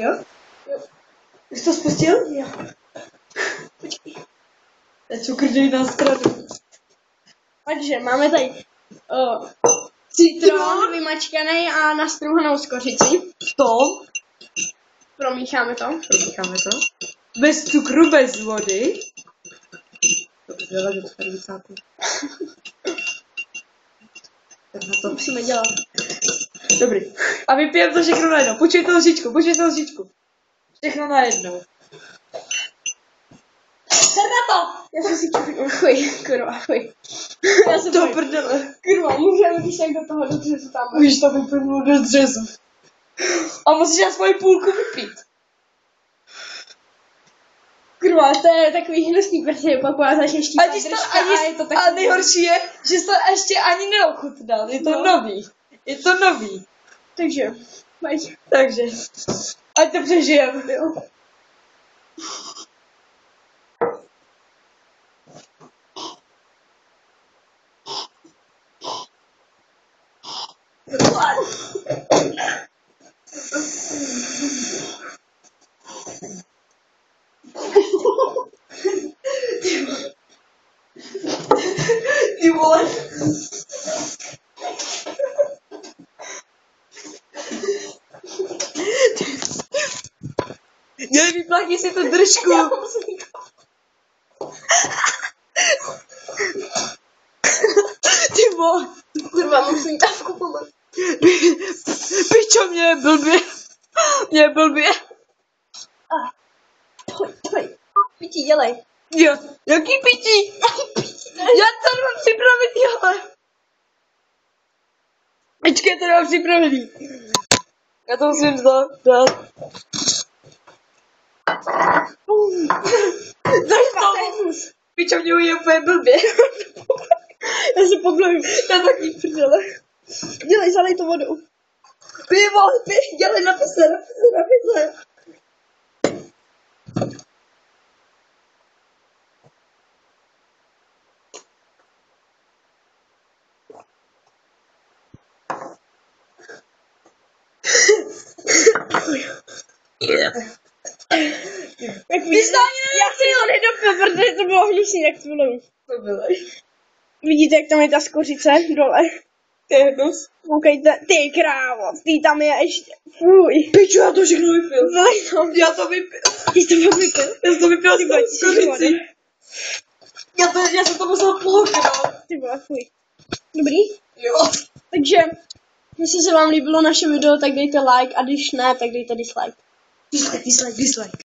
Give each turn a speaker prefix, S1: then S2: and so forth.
S1: Jo?
S2: Jo.
S1: Jsi to spustil?
S2: Jo.
S1: To je cukr, dej na stranu.
S2: Takže máme tady citron vymačkaný a nastrouhanou skořici.
S1: V tom
S2: Promícháme to.
S1: promícháme to. Bez cukru, bez vody. Dobře, že to tady vysáku.
S2: To musíme dělat.
S1: Dobrý. A vypijeme to všechno najednou. Počuj to lžičku. Všechno najednou.
S2: Ser na to! Já jsem si chuj, kurva, chuj. Já jsem
S1: To prdele.
S2: kurva, můžeme když tak do toho dobře, co tam máš.
S1: Už to vyplnul do dřezu. A musíš aspoň půlku vypít.
S2: Kurva, to je takový hnusný, protože pokud začneš štípat držka a je to takový...
S1: A nejhorší je, že jsi to ještě ani neochutnal. Je to nový.
S2: Takže, pojď.
S1: Takže, ať to přežijeme.
S2: Jo.
S1: Ty vole. Dělej, vypláchni si tu držku. Ty vole.
S2: Kurva, musím dávku pomoct.
S1: Pičo, mě je blbě.
S2: Pojď. Pití, dělej.
S1: Jo, jaký pití? Já to mám připravit, jo. Počkej, to mám připravený. Já to musím dát. Pičo, mě je úplně blbě.
S2: Já se poblojím.
S1: Já taky prdele.
S2: Dělej, zalej to vodou.
S1: Pivo, dělej na pise.
S2: Já si ho nedopil, protože to bylo hnusný, jak to bylo.
S1: To bylo.
S2: Vidíte, jak tam je ta skořice dole?
S1: To je hnus.
S2: Koukejte, ty krávo, ty tam je ještě, fuj.
S1: Pičo, já to všechno vypil.
S2: Vylej to.
S1: Já to vypil.
S2: Ty jsi to vypil.
S1: Já jsem to vypil
S2: Ty vole,
S1: s skořicí. Já jsem to musel plouknout.
S2: Ty vole, fuj. Dobrý?
S1: Jo.
S2: Takže, jestli se vám líbilo naše video, tak dejte like a když ne, tak dejte dislike.
S1: Dislike.